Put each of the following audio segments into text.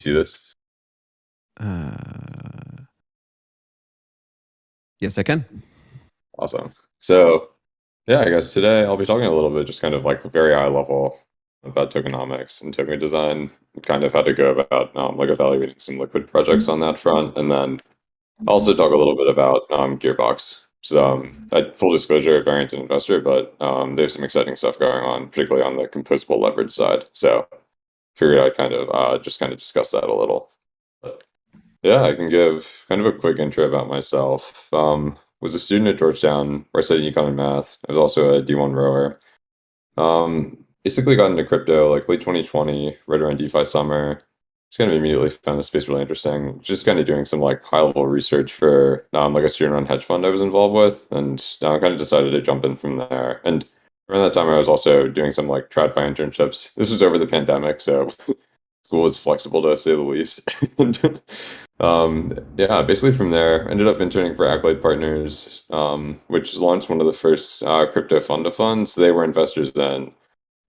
See this? Uh, yes, I can. Awesome. So, yeah, I guess today I'll be talking a little bit, just kind of like very high level about tokenomics and token design, and kind of how to go about like evaluating some liquid projects on that front, and then also talk a little bit about Gearbox. So, full disclosure, variance an investor, but there's some exciting stuff going on, particularly on the composable leverage side. So, figured I'd kind of just kind of discuss that a little. But yeah, I can give kind of a quick intro about myself. Was a student at Georgetown where I studied econ and math. I was also a D1 rower. Basically got into crypto like late 2020, right around DeFi summer. Just kind of immediately found the space really interesting. Just kind of doing some like high level research for like a student run hedge fund I was involved with, and kind of decided to jump in from there. And around that time, I was also doing some like TradFi internships. This was over the pandemic, so school was flexible to say the least. And yeah, basically from there, ended up interning for Accolade Partners, which launched one of the first crypto fund of funds. They were investors then,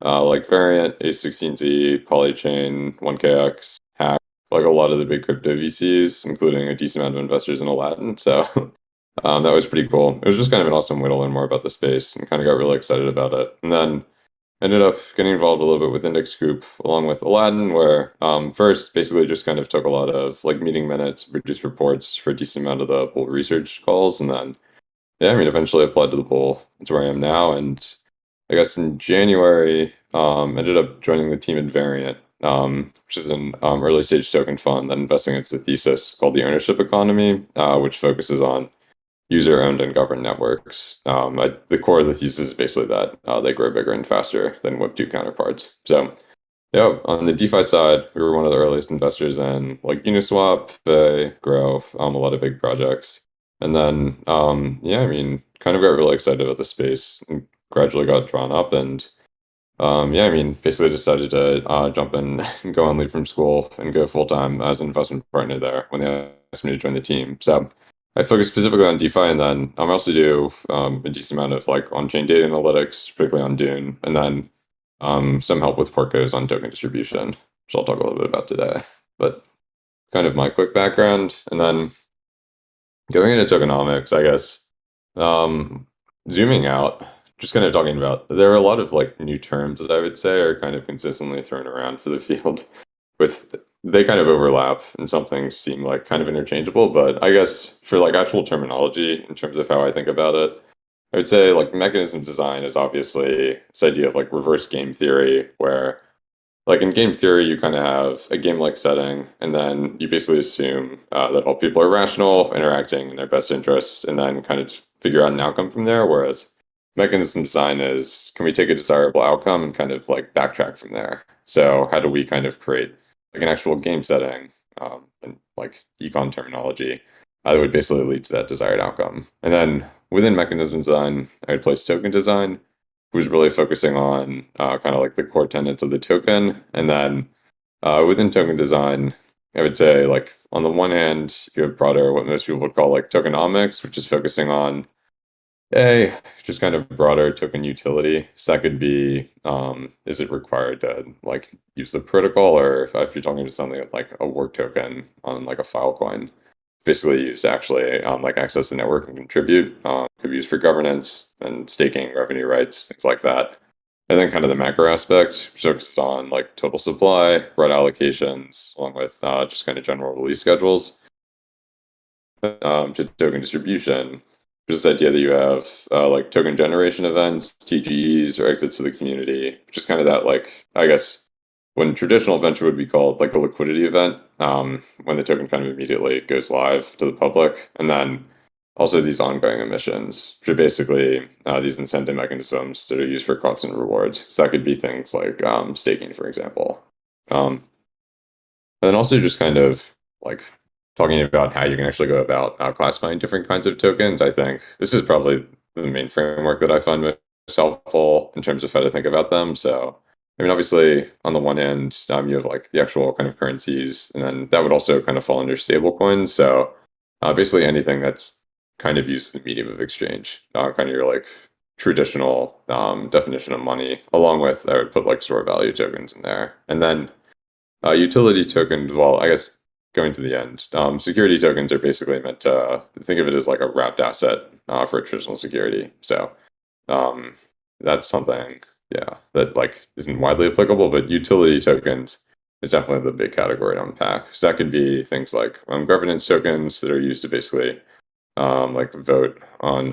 like Variant, A16Z, Polychain, 1KX, Hack, like a lot of the big crypto VCs, including a decent amount of investors in Aladdin. So that was pretty cool. It was just kind of an awesome way to learn more about the space and kind of got really excited about it. And then ended up getting involved a little bit with Index Group along with Aladdin, where first basically just kind of took a lot of like meeting minutes, produced reports for a decent amount of the Bull research calls, and then yeah, I mean eventually applied to the Bull. That's where I am now, and I guess in January ended up joining the team at Variant, which is an early stage token fund that invests against the thesis called the ownership economy, which focuses on user-owned and governed networks. The core of the thesis is basically that they grow bigger and faster than Web2 counterparts. So, yeah, on the DeFi side, we were one of the earliest investors in like Uniswap, Fei, Grow, a lot of big projects. And then, yeah, I mean, kind of got really excited about the space and gradually got drawn up. And yeah, I mean, basically decided to jump in and go on leave from school and go full time as an investment partner there when they asked me to join the team. So I focus specifically on DeFi, and then I also do a decent amount of like on-chain data analytics, particularly on Dune, and then some help with Porcos on token distribution, which I'll talk a little bit about today. But kind of my quick background, and then going into tokenomics, I guess. Zooming out, just kind of talking about, there are a lot of like new terms that I would say are kind of consistently thrown around for the field with they kind of overlap and some things seem like kind of interchangeable, but I guess for like actual terminology in terms of how I think about it, I would say like mechanism design is obviously this idea of like reverse game theory where like in game theory, you kind of have a game-like setting, and then you basically assume that all people are rational, interacting in their best interests, and then kind of just figure out an outcome from there. Whereas mechanism design is, can we take a desirable outcome and kind of like backtrack from there? So how do we kind of create like an actual game setting and like econ terminology that would basically lead to that desired outcome? And then within mechanism design, I would place token design who's really focusing on kind of like the core tenets of the token. And then within token design, I would say like on the one hand, you have broader what most people would call like tokenomics, which is focusing on a just kind of broader token utility. So that could be is it required to like use the protocol, or if you're talking to something like a work token on like a file coin, basically used to actually like access the network and contribute. Could be used for governance and staking, revenue rights, things like that. And then kind of the macro aspect, which focuses on like total supply, broad allocations, along with just kind of general release schedules to token distribution. Just this idea that you have like token generation events, TGEs, or exits to the community, which is kind of that like, I guess, when traditional venture would be called like a liquidity event, when the token kind of immediately goes live to the public. And then also these ongoing emissions, which are basically these incentive mechanisms that are used for constant rewards. So that could be things like staking, for example. And then also just kind of like talking about how you can actually go about classifying different kinds of tokens. I think this is probably the main framework that I find most helpful in terms of how to think about them. So, I mean, obviously, on the one hand, you have like the actual kind of currencies, and then that would also kind of fall under stable coins. So, basically, anything that's kind of used the medium of exchange, kind of your like traditional definition of money, along with I would put like store value tokens in there, and then Utility tokens, well, I guess going to the end, security tokens are basically meant to think of it as like a wrapped asset for traditional security. So um, that's something, yeah, that like isn't widely applicable, but utility tokens is definitely the big category to unpack. So that could be things like governance tokens that are used to basically like vote on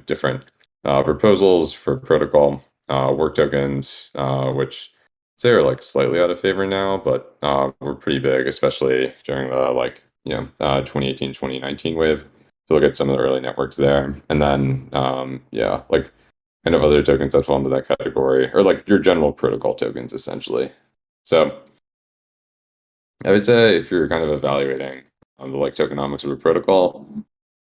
different proposals for protocol work tokens, which say are like slightly out of favor now, but were pretty big, especially during the 2018 2019 wave. To look at some of the early networks there, and then yeah, like kind of other tokens that fall into that category, or like your general protocol tokens essentially. So I would say if you're kind of evaluating the like tokenomics of a protocol,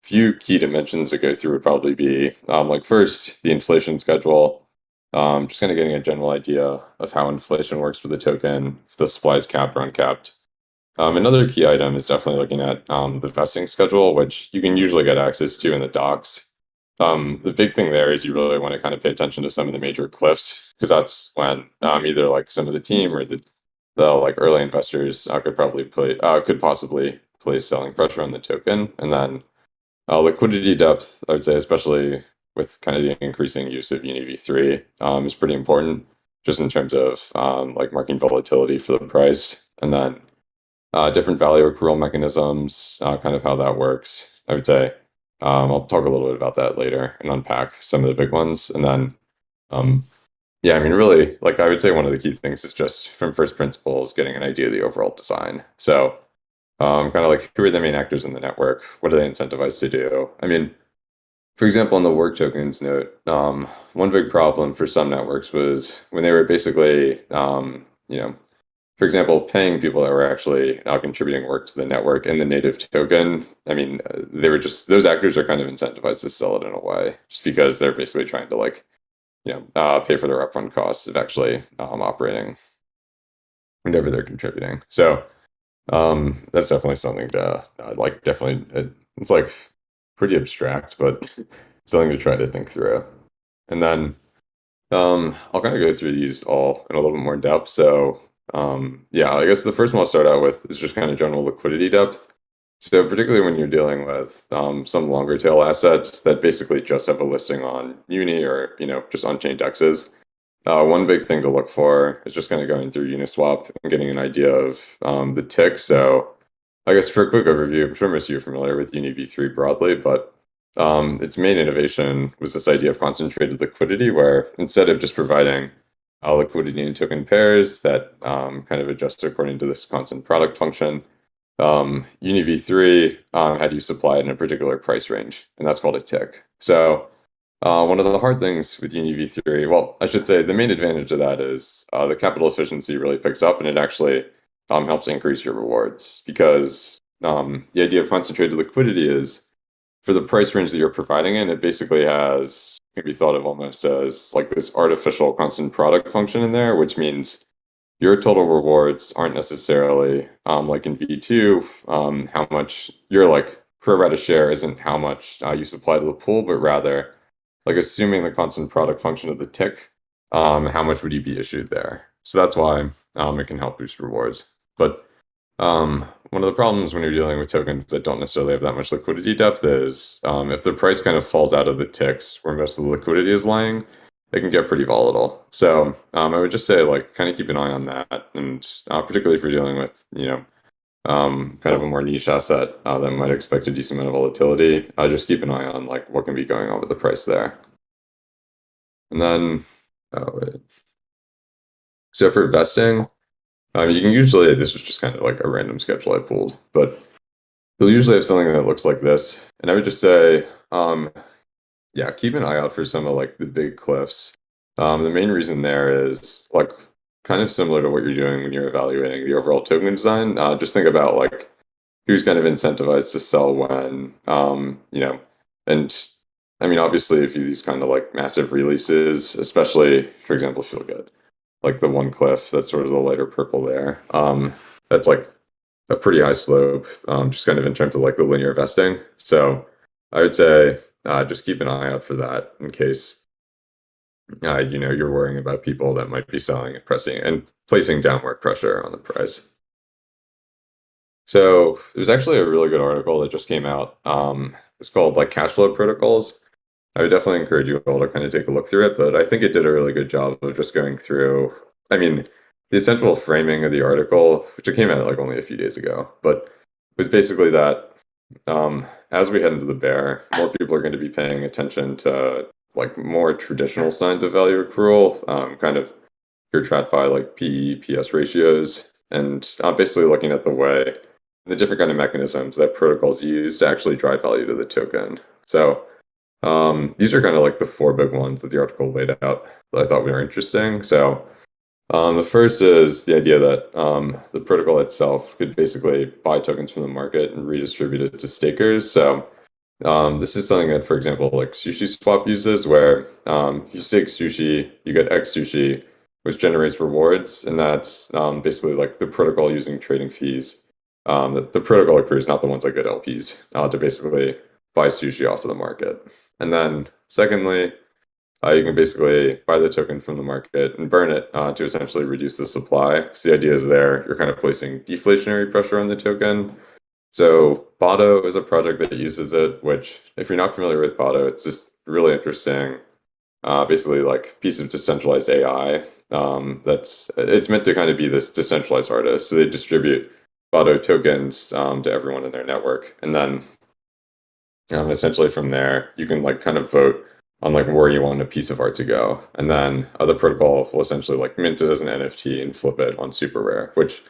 few key dimensions to go through would probably be like first the inflation schedule, just kind of getting a general idea of how inflation works for the token, if the supply is capped or uncapped. Another key item is definitely looking at the vesting schedule, which you can usually get access to in the docs. The big thing there is you really want to kind of pay attention to some of the major cliffs because that's when either like some of the team or the like early investors could possibly place selling pressure on the token, and then liquidity depth, I would say, especially with kind of the increasing use of UniV3, is pretty important just in terms of like marking volatility for the price. And then different value accrual mechanisms, kind of how that works. I would say I'll talk a little bit about that later and unpack some of the big ones. And then, um, yeah, I mean, really, like I would say one of the key things is just from first principles, getting an idea of the overall design. So kind of like who are the main actors in the network? What are they incentivized to do? I mean, for example, on the work tokens note, one big problem for some networks was when they were basically, for example, paying people that were actually contributing work to the network in the native token. I mean, they were just those actors are kind of incentivized to sell it in a way, just because they're basically trying to like, pay for their upfront costs of actually operating whatever they're contributing. So. That's definitely something to like. Definitely, it's like pretty abstract, but something to try to think through. And then I'll kind of go through these all in a little bit more depth. So, yeah, I guess the first one I'll start out with is just kind of general liquidity depth. So, particularly when you're dealing with some longer tail assets that basically just have a listing on Uni or just on-chain dexes. One big thing to look for is just kind of going through Uniswap and getting an idea of the tick. So I guess for a quick overview, I'm sure most of you are familiar with UniV3 broadly, but its main innovation was this idea of concentrated liquidity, where instead of just providing liquidity in token pairs that kind of adjust according to this constant product function, UniV3 had you supply it in a particular price range, and that's called a tick. So one of the hard things with UniV3, well, I should say the main advantage of that is the capital efficiency really picks up and it actually helps increase your rewards because the idea of concentrated liquidity is for the price range that you're providing in, it basically can be thought of almost as like this artificial constant product function in there, which means your total rewards aren't necessarily like in V2, how much your like pro rata share isn't how much you supply to the pool, but rather like assuming the constant product function of the tick, how much would you be issued there? So that's why it can help boost rewards. But one of the problems when you're dealing with tokens that don't necessarily have that much liquidity depth is if the price kind of falls out of the ticks where most of the liquidity is lying, it can get pretty volatile. So I would just say like kind of keep an eye on that, and particularly if you're dealing with kind of a more niche asset that might expect a decent amount of volatility. Just keep an eye on like what can be going on with the price there. And then, oh wait. So for vesting, you can usually, this was just kind of like a random schedule I pulled, but you'll usually have something that looks like this. And I would just say, yeah, keep an eye out for some of like the big cliffs. The main reason there is like kind of similar to what you're doing when you're evaluating the overall token design. Just think about like who's kind of incentivized to sell when, and I mean, obviously, if you these kind of like massive releases, especially for example, feel good, like the one cliff that's sort of the lighter purple there, that's like a pretty high slope, just kind of in terms of like the linear vesting. So I would say just keep an eye out for that in case you're worrying about people that might be selling and pressing and placing downward pressure on the price. So there's actually a really good article that just came out. It's called like cash flow protocols. I would definitely encourage you all to kind of take a look through it, but I think it did a really good job of just going through, I mean, the essential framing of the article, which it came out like only a few days ago, but was basically that as we head into the bear, more people are going to be paying attention to like more traditional signs of value accrual, kind of your TradFi like PE, PS ratios, and basically looking at the way the different kind of mechanisms that protocols use to actually drive value to the token. So these are kind of like the four big ones that the article laid out that I thought were interesting. So the first is the idea that the protocol itself could basically buy tokens from the market and redistribute it to stakers. So this is something that, for example, like Sushi Swap uses, where you stake sushi, you get X sushi, which generates rewards, and that's basically like the protocol using trading fees. The protocol accrues, not the ones that get LPs, to basically buy sushi off of the market. And then secondly, you can basically buy the token from the market and burn it to essentially reduce the supply. So the idea is there, you're kind of placing deflationary pressure on the token. So Botto is a project that uses it, which if you're not familiar with Botto, it's just really interesting. Basically like piece of decentralized AI. That's it's meant to kind of be this decentralized artist. So they distribute Botto tokens to everyone in their network. And then essentially from there, you can like kind of vote on like where you want a piece of art to go. And then the protocol will essentially like mint it as an NFT and flip it on super rare, which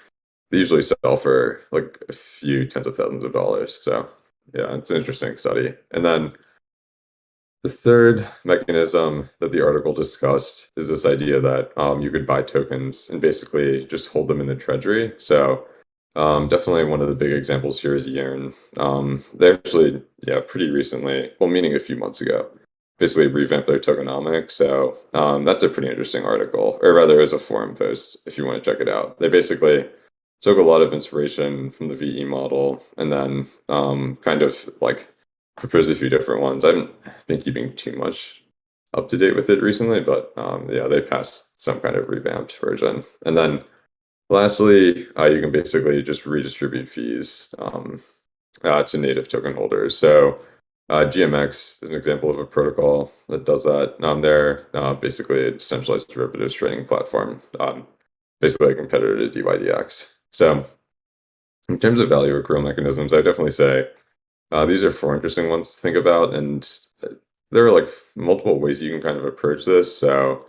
they usually sell for like a few tens of thousands of dollars. So yeah, it's an interesting study. And then the third mechanism that the article discussed is this idea that you could buy tokens and basically just hold them in the treasury. So definitely one of the big examples here is Yearn. They actually, yeah, pretty recently, well, meaning a few months ago, basically revamped their tokenomics. So that's a pretty interesting article, or rather, as a forum post if you want to check it out. They basically took a lot of inspiration from the VE model and then kind of like proposed a few different ones. I haven't been keeping too much up to date with it recently, but yeah, they passed some kind of revamped version. And then lastly, you can basically just redistribute fees to native token holders. So GMX is an example of a protocol that does that. They're basically a decentralized derivatives trading platform, basically a competitor to DYDX. So in terms of value accrual mechanisms, I definitely say these are four interesting ones to think about, and there are like multiple ways you can kind of approach this. So,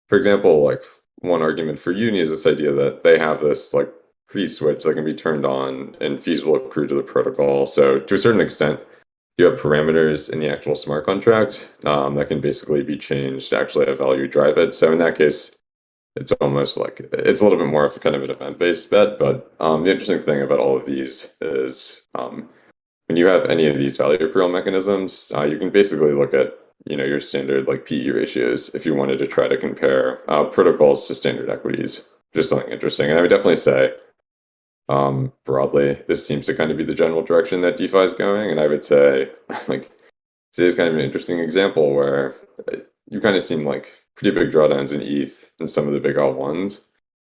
for example, like one argument for Uni is this idea that they have this like fee switch that can be turned on and fees will accrue to the protocol. So to a certain extent, you have parameters in the actual smart contract that can basically be changed to actually have value drive it. So in that case, it's almost like it's a little bit more of a kind of an event-based bet. But the interesting thing about all of these is when you have any of these value accrual mechanisms, you can basically look at your standard like PE ratios if you wanted to try to compare protocols to standard equities. Just something interesting, and I would definitely say broadly, this seems to kind of be the general direction that DeFi is going. And I would say like today's kind of an interesting example where you kind of seen like pretty big drawdowns in ETH and some of the big L1s.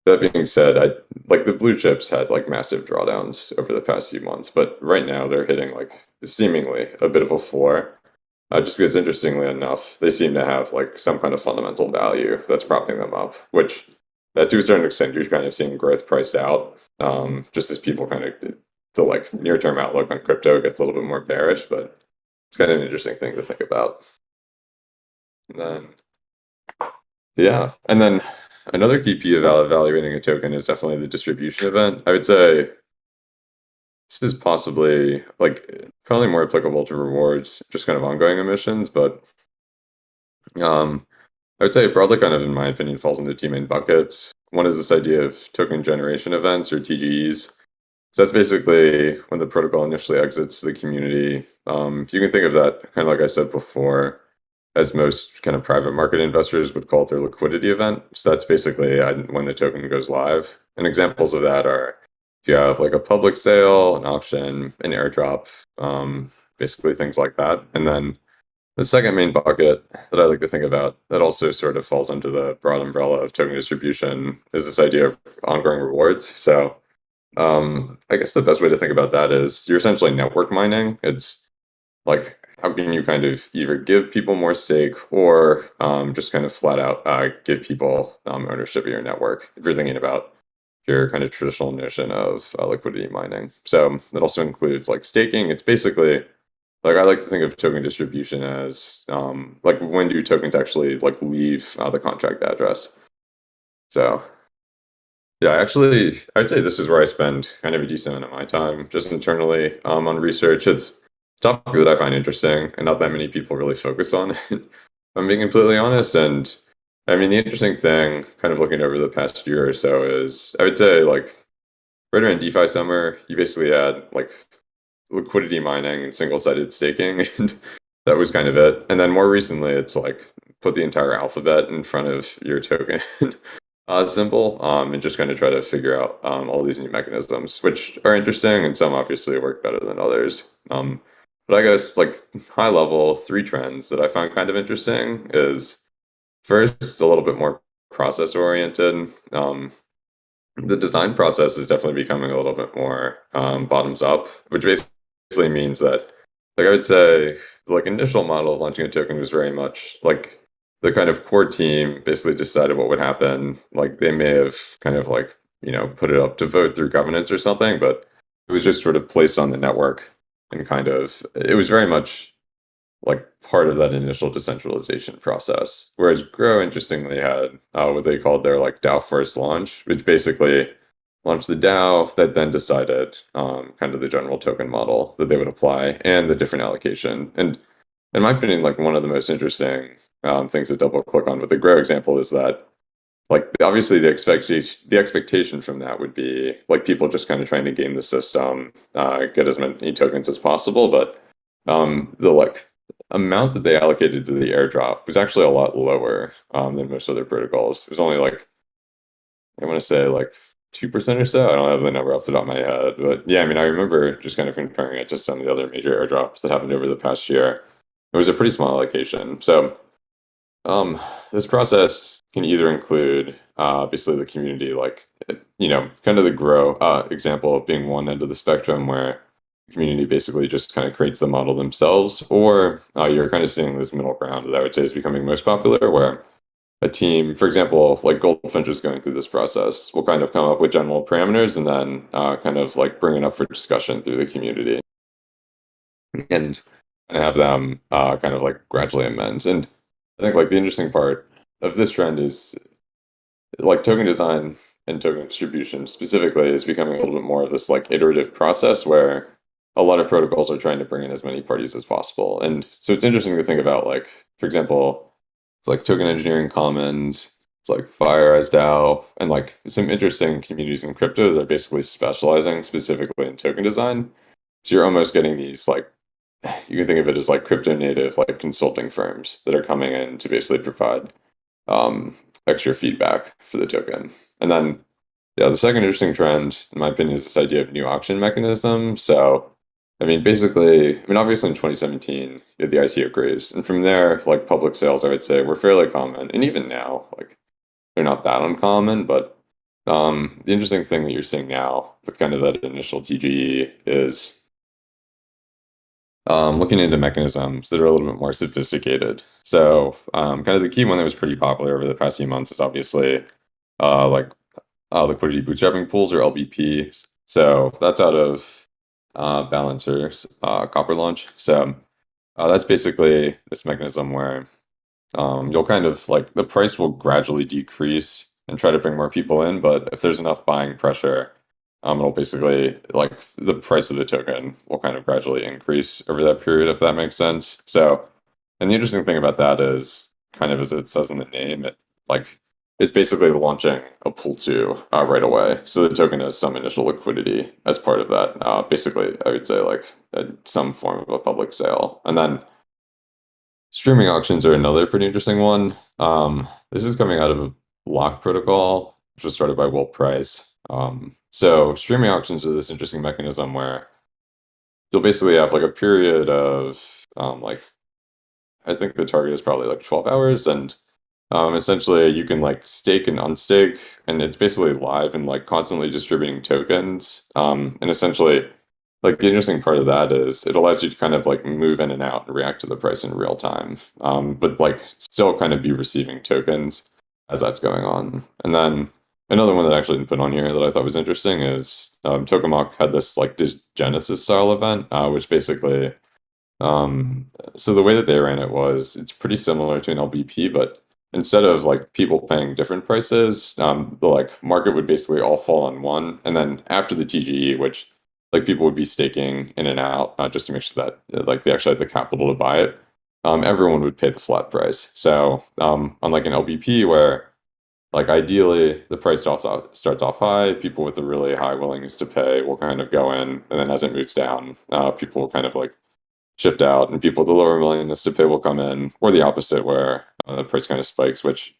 That being said, I like the blue chips had like massive drawdowns over the past few months, but right now they're hitting like seemingly a bit of a floor. Just because interestingly enough, they seem to have like some kind of fundamental value that's propping them up, which to a certain extent you're kind of seeing growth priced out, just as people kind of the like near-term outlook on crypto gets a little bit more bearish, but it's kind of an interesting thing to think about. And then yeah, and then another key piece of evaluating a token is definitely the distribution event. I would say this is possibly like probably more applicable to rewards, just kind of ongoing emissions, but I would say it broadly kind of, in my opinion, falls into two main buckets. One is this idea of token generation events or TGEs. So that's basically when the protocol initially exits the community. You can think of that kind of like I said before, as most kind of private market investors would call it their liquidity event. So that's basically when the token goes live. And examples of that are if you have like a public sale, an auction, an airdrop, basically things like that. And then The second main bucket that I like to think about that also sort of falls under the broad umbrella of token distribution is this idea of ongoing rewards. So I guess the best way to think about that is you're essentially network mining. It's like how can you kind of either give people more stake or just kind of flat out give people ownership of your network if you're thinking about your kind of traditional notion of liquidity mining. So that also includes like staking. It's basically like I like to think of token distribution as like when do tokens actually like leave the contract address. So yeah, actually, I'd say this is where I spend kind of a decent amount of my time just internally on research. It's a topic that I find interesting and not that many people really focus on, if I'm being completely honest. And I mean, the interesting thing, kind of looking over the past year or so, is I would say like right around DeFi summer, you basically had like liquidity mining and single-sided staking, and that was kind of it. And then more recently, it's like put the entire alphabet in front of your token symbol, and just kind of try to figure out all these new mechanisms, which are interesting, and some obviously work better than others. But I guess like high level, three trends that I find kind of interesting is first a little bit more process oriented. The design process is definitely becoming a little bit more bottoms up, which basically means that, like I would say, the like initial model of launching a token was very much like the kind of core team basically decided what would happen. Like they may have kind of like put it up to vote through governance or something, but it was just sort of placed on the network and kind of it was very much like part of that initial decentralization process. Whereas Grow, interestingly, had what they called their like DAO first launch, which basically launched the DAO that then decided kind of the general token model that they would apply and the different allocation. And in my opinion, like one of the most interesting things to double click on with the Grow example is that like obviously the expectation from that would be like people just kind of trying to game the system, get as many tokens as possible, but the like amount that they allocated to the airdrop was actually a lot lower than most other protocols. It was only like I want to say like 2% or so. I don't have the number off the top of my head, but yeah, I mean I remember just kind of comparing it to some of the other major airdrops that happened over the past year. It was a pretty small allocation. So um, this process can either include obviously the community, like kind of the grow example of being one end of the spectrum where the community basically just kind of creates the model themselves, or you're kind of seeing this middle ground that I would say is becoming most popular, where a team, for example, like Goldfinch is going through this process, will kind of come up with general parameters and then kind of like bring it up for discussion through the community and have them kind of like gradually amend. And I think like the interesting part of this trend is like token design and token distribution specifically is becoming a little bit more of this like iterative process where a lot of protocols are trying to bring in as many parties as possible. And so it's interesting to think about like, for example, like token engineering commons, it's like Fire as DAO, and like some interesting communities in crypto that are basically specializing specifically in token design. So you're almost getting these like you can think of it as like crypto native like consulting firms that are coming in to basically provide extra feedback for the token. And then yeah, the second interesting trend, in my opinion, is this idea of new auction mechanism. So I mean, basically, I mean, obviously in 2017, you had the ICO craze. And from there, like public sales, I would say, were fairly common. And even now, like they're not that uncommon, but the interesting thing that you're seeing now with kind of that initial TGE is looking into mechanisms that are a little bit more sophisticated. So, kind of the key one that was pretty popular over the past few months is obviously like liquidity bootstrapping pools or LBPs. So that's out of Balancer's Copper launch. So that's basically this mechanism where you'll kind of like the price will gradually decrease and try to bring more people in, but if there's enough buying pressure, it'll basically like the price of the token will kind of gradually increase over that period, if that makes sense. So, and the interesting thing about that is kind of as it says in the name, it like is basically launching a pool two right away. So the token has some initial liquidity as part of that. Basically, I would say like some form of a public sale, and then streaming auctions are another pretty interesting one. This is coming out of a lock protocol, which was started by Will Price. So streaming auctions are this interesting mechanism where you'll basically have like a period of like I think the target is probably like 12 hours, and essentially you can like stake and unstake, and it's basically live and like constantly distributing tokens. And essentially, like the interesting part of that is it allows you to kind of like move in and out and react to the price in real time, but like still kind of be receiving tokens as that's going on. And then another one that I actually didn't put on here that I thought was interesting is Tokamak had this like this Genesis style event, which basically so the way that they ran it was it's pretty similar to an LBP, but instead of like people paying different prices, the like market would basically all fall on one, and then after the TGE, which like people would be staking in and out just to make sure that like they actually had the capital to buy it. Everyone would pay the flat price. So unlike an LBP where like ideally the price starts off high, people with a really high willingness to pay will kind of go in, and then as it moves down, people will kind of like shift out, and people with the lower willingness to pay will come in, or the opposite, where the price kind of spikes, which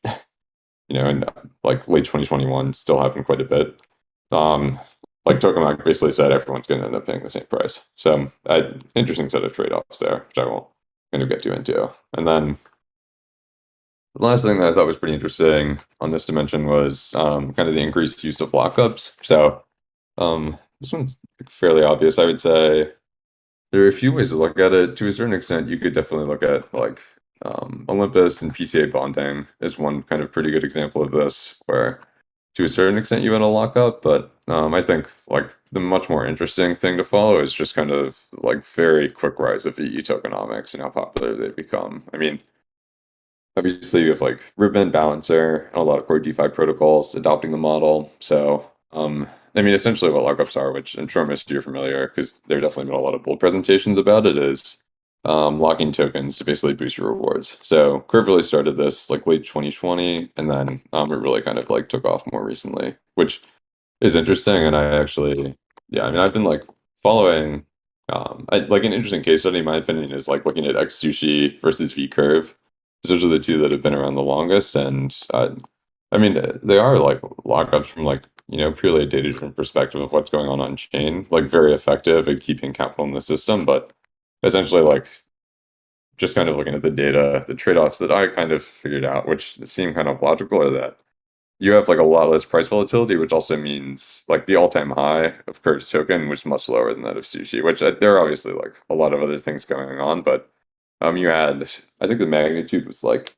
in like late 2021 still happened quite a bit. Um, like Tokamak basically said, everyone's going to end up paying the same price. So, interesting set of trade-offs there, which I won't kind of get too into. And then the last thing that I thought was pretty interesting on this dimension was kind of the increased use of lockups. So, this one's fairly obvious, I would say. There are a few ways to look at it. To a certain extent, you could definitely look at like Olympus and PCA bonding is one kind of pretty good example of this, where to a certain extent you had a lockup, but I think like the much more interesting thing to follow is just kind of like very quick rise of EE tokenomics and how popular they've become. I mean, obviously you have like Ribbon, Balancer, and a lot of core DeFi protocols adopting the model. So I mean, essentially what lockups are, which I'm sure most of you are familiar, because there have definitely been a lot of bold presentations about it, is locking tokens to basically boost your rewards. So Curve really started this like late 2020, and then it really kind of like took off more recently, which is interesting. And I actually, yeah, I mean, I've been like following, like an interesting case study, in my opinion, is like looking at X Sushi versus V Curve. Those are the two that have been around the longest, and I mean, they are like lockups from like, purely a data-driven perspective of what's going on chain, like very effective at keeping capital in the system. But essentially, like just kind of looking at the data, the trade-offs that I kind of figured out, which seem kind of logical, are that you have like a lot less price volatility, which also means like the all-time high of Curve's token was much lower than that of Sushi, which there are obviously like a lot of other things going on, but you had, I think the magnitude was like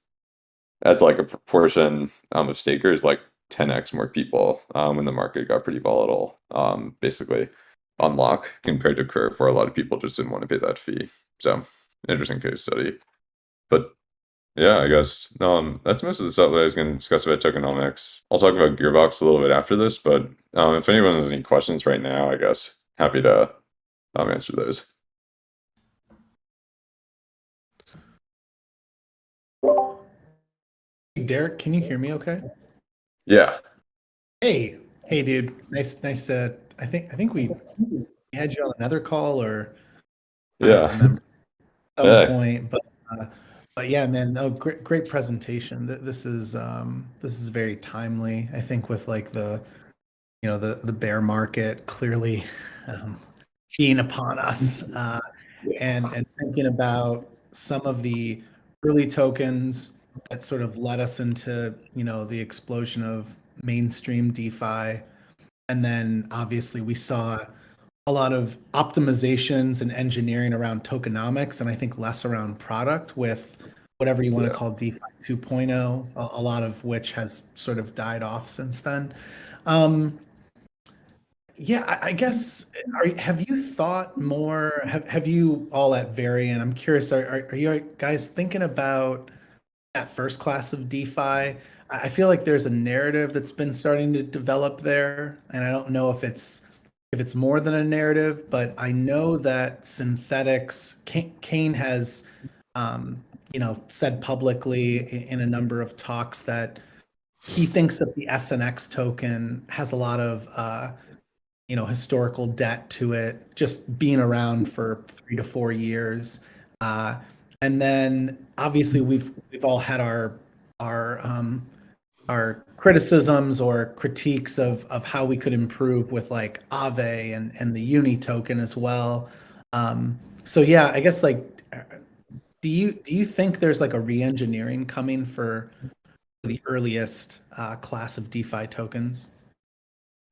as like a proportion of stakers, like 10x more people when the market got pretty volatile, basically on lock compared to Curve, where a lot of people just didn't want to pay that fee. So, interesting case study. But yeah, I guess that's most of the stuff that I was going to discuss about tokenomics. I'll talk about Gearbox a little bit after this, but if anyone has any questions right now, I guess happy to answer those. Derek, can you hear me okay? Yeah, Hey, dude. Nice. I think we had you on another call, or I don't yeah. remember at some Hey, point, but yeah, man. No, great presentation. This is very timely. I think with like the bear market clearly um, being upon us, and thinking about some of the early tokens that sort of led us into the explosion of mainstream DeFi. And then obviously we saw a lot of optimizations and engineering around tokenomics, and I think less around product with whatever you want to yeah. call DeFi 2.0, a lot of which has sort of died off since then. Um, yeah, I guess, have you thought more? Have you all at Varian? I'm curious, are you guys thinking about that first class of DeFi? I feel like there's a narrative that's been starting to develop there, and I don't know if it's more than a narrative, but I know that synthetics, Kane has, said publicly in a number of talks that he thinks that the SNX token has a lot of, historical debt to it, just being around for 3 to 4 years. Uh, and then obviously we've all had our criticisms or critiques of how we could improve with like Aave and the Uni token as well. So yeah, I guess like do you think there's like a re-engineering coming for the earliest class of DeFi tokens?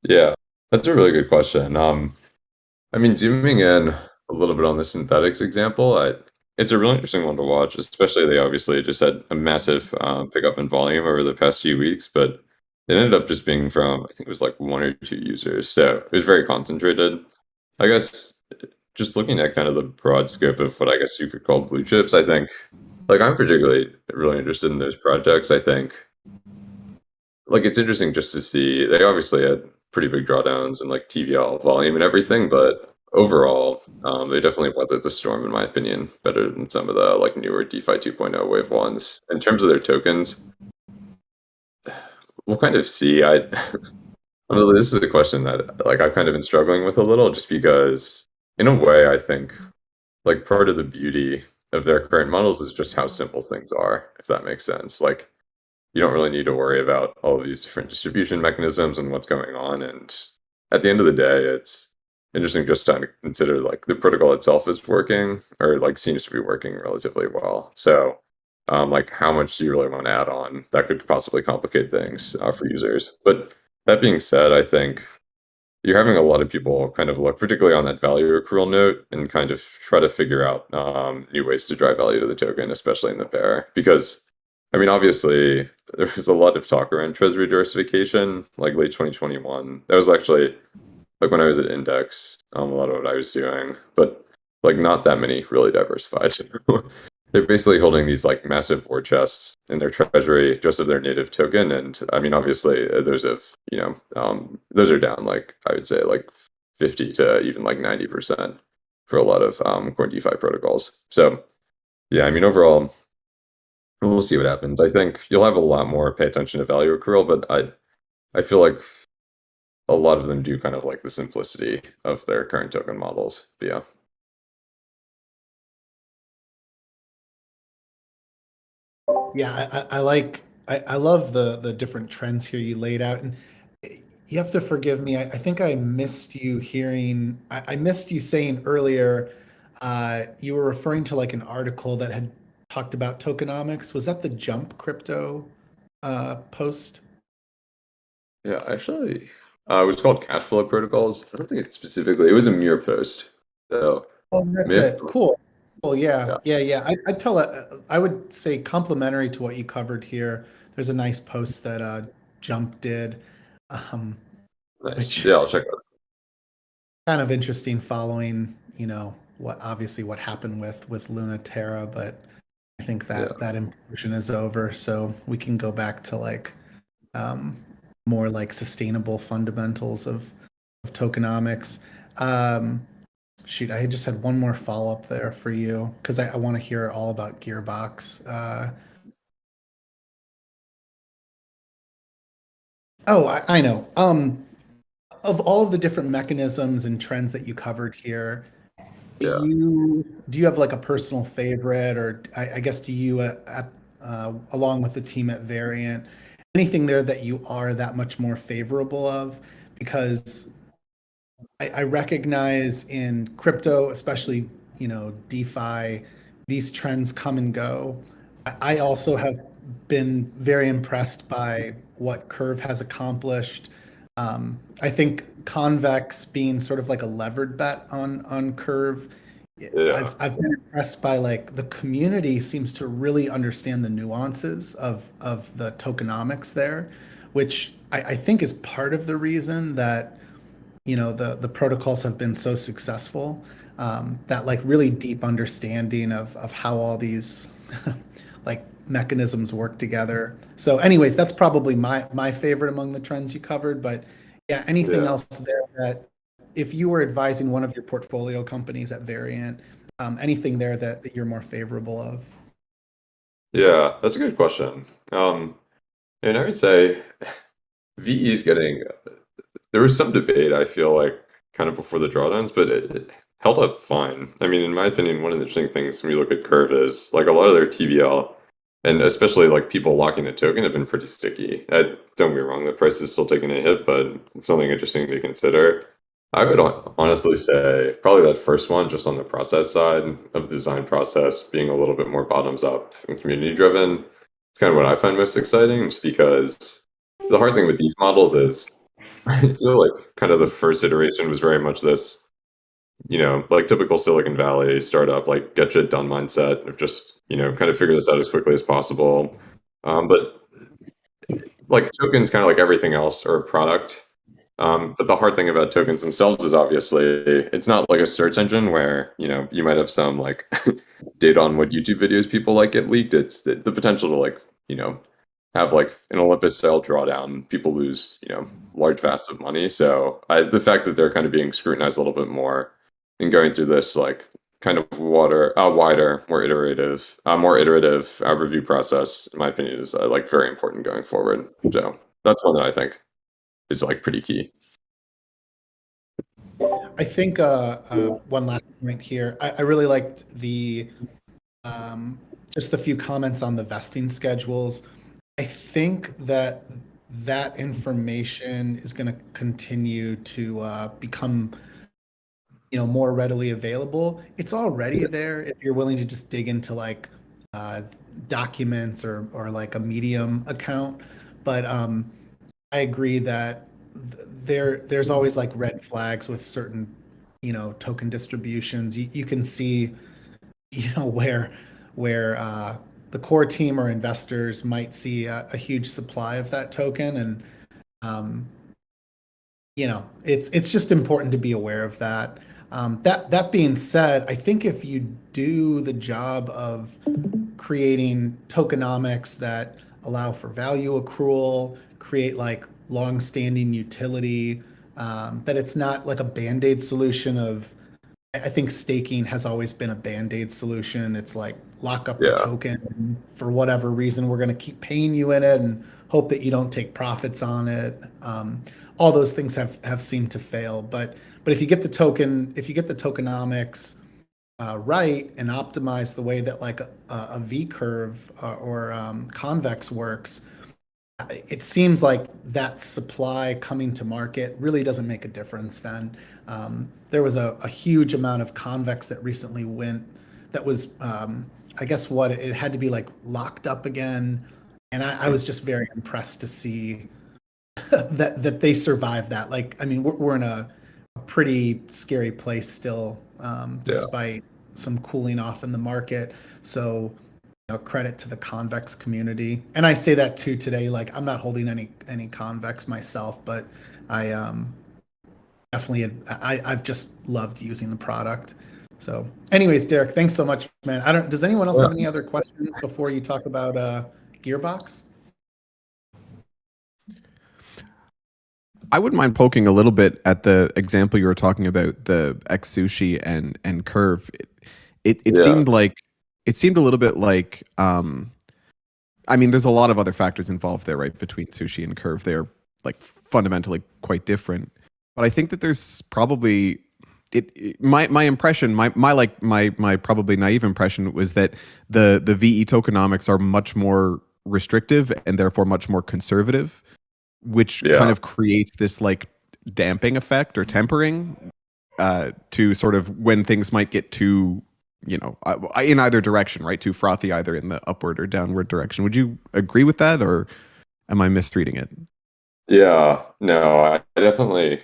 Yeah, that's a really good question. I mean, zooming in a little bit on the synthetics example, it's a really interesting one to watch, especially they obviously just had a massive pickup in volume over the past few weeks, but it ended up just being from, I think it was like one or two users. So it was very concentrated. I guess just looking at kind of the broad scope of what I guess you could call blue chips, I think like I'm particularly really interested in those projects. I think like it's interesting just to see they obviously had pretty big drawdowns and like TVL volume and everything, but overall, they definitely weathered the storm in my opinion better than some of the like newer DeFi 2.0 wave ones. In terms of their tokens, we'll kind of see. Honestly, this is a question that like I've kind of been struggling with a little, just because in a way I think like part of the beauty of their current models is just how simple things are, if that makes sense. Like you don't really need to worry about all of these different distribution mechanisms and what's going on. And at the end of the day, it's interesting just trying to consider like the protocol itself is working or like seems to be working relatively well. So, like how much do you really want to add on that could possibly complicate things for users? But that being said, I think you're having a lot of people kind of look, particularly on that value accrual note, and kind of try to figure out new ways to drive value to the token, especially in the bear. Because, I mean, obviously, there was a lot of talk around treasury diversification, like late 2021. That was actually like when I was at Index, a lot of what I was doing, but like not that many really diversified. So they're basically holding these like massive war chests in their treasury just of their native token. And I mean, obviously, those have, those are down like I would say like 50 to even like 90% for a lot of core DeFi protocols. So yeah, I mean, overall, we'll see what happens. I think you'll have a lot more pay attention to value accrual, but I feel like a lot of them do kind of like the simplicity of their current token models. But yeah, Yeah, I love the different trends here you laid out, and you have to forgive me. I think I missed you hearing. I missed you saying earlier. You were referring to like an article that had talked about tokenomics. Was that the Jump Crypto post? yeah, actually, it was called cash flow protocols. I don't think it specifically. It was a mirror post, so Oh, that's may have, it. Cool. Cool. Yeah. yeah, Yeah. Yeah. I'd tell I would say complementary to what you covered here. There's a nice post that Jump did, um, nice. which Yeah, I'll check that. kind of interesting following, what obviously what happened with Luna Terra, but I think Yeah, that implosion is over, so we can go back to like um, more like sustainable fundamentals of tokenomics. Um, Shoot, I just had one more follow up there for you because I want to hear all about Gearbox. Oh, I know. Of all of the different mechanisms and trends that you covered here, yeah, do you have like a personal favorite, or I guess do you along with the team at Variant, anything there that you are that much more favorable of? Because I recognize in crypto, especially, DeFi, these trends come and go. I also have been very impressed by what Curve has accomplished. I think Convex being sort of like a levered bet on Curve. yeah, I've been impressed by like the community seems to really understand the nuances of the tokenomics there, which I think is part of the reason that the protocols have been so successful, that like really deep understanding of how all these like mechanisms work together. So anyways, that's probably my favorite among the trends you covered, but yeah, anything yeah, else there that if you were advising one of your portfolio companies at Variant, anything there that you're more favorable of? yeah. That's a good question. And I would say VE is getting. There was some debate, I feel like, kind of before the drawdowns, but it held up fine. I mean, in my opinion, one of the interesting things when you look at Curve is like a lot of their TVL, and especially like people locking the token have been pretty sticky. Don't get me wrong, the price is still taking a hit, but it's something interesting to consider. I would honestly say probably that first one, just on the process side of the design process, being a little bit more bottoms up and community driven. It's kind of what I find most exciting, just because the hard thing with these models is I feel like kind of the first iteration was very much this, like typical Silicon Valley startup, like get shit done mindset of just, kind of figure this out as quickly as possible. But like tokens, kind of like everything else, are a product. But the hard thing about tokens themselves is obviously it's not like a search engine where, you might have some like data on what YouTube videos people like get leaked. It's the potential to like, have like an Olympus style drawdown, people lose, large vast of money. So the fact that they're kind of being scrutinized a little bit more and going through this like kind of wider, more iterative review process, in my opinion, is like very important going forward. So that's one that I think is like pretty key. I think one last point here. I really liked the just the few comments on the vesting schedules. I think that that information is going to continue to become, more readily available. It's already there if you're willing to just dig into like uh, documents or like a Medium account. But I agree that there's always like red flags with certain, token distributions. You can see, where the core team or investors might see a huge supply of that token, and um, it's just important to be aware of that. That being said, I think if you do the job of creating tokenomics that allow for value accrual, create like long-standing utility, that it's not like a band-aid solution of, I think staking has always been a band-aid solution. It's like lock up the Yeah. token and for whatever reason, we're going to keep paying you in it and hope that you don't take profits on it. All those things have seemed to fail. But if you get the token, if you get the tokenomics right and optimize the way that like a V curve or convex works, it seems like that supply coming to market really doesn't make a difference then. There was a huge amount of convex that recently went, that was, I guess what it had to be like locked up again. And I was just very impressed to see that they survived that. Like, I mean, we're in a pretty scary place still, Yeah. despite some cooling off in the market. So, credit to the convex community. And I say that too today. Like, I'm not holding any convex myself, but I definitely I've just loved using the product. So, anyways, Derek, thanks so much, man. I don't. Does anyone else Yeah. have any other questions before you talk about Gearbox? I wouldn't mind poking a little bit at the example you were talking about, the X Sushi and Curve. It Yeah. seemed like it seemed a little bit like I mean, there's a lot of other factors involved there, right? Between Sushi and Curve, they're like fundamentally quite different. But I think that there's probably my impression, my probably naive impression was that the VE tokenomics are much more restrictive and therefore much more conservative, which kind Yeah. of creates this like damping effect or tempering to sort of when things might get too, in either direction, right? Too frothy, either in the upward or downward direction. Would you agree with that, or am I misreading it? Yeah. No, I definitely,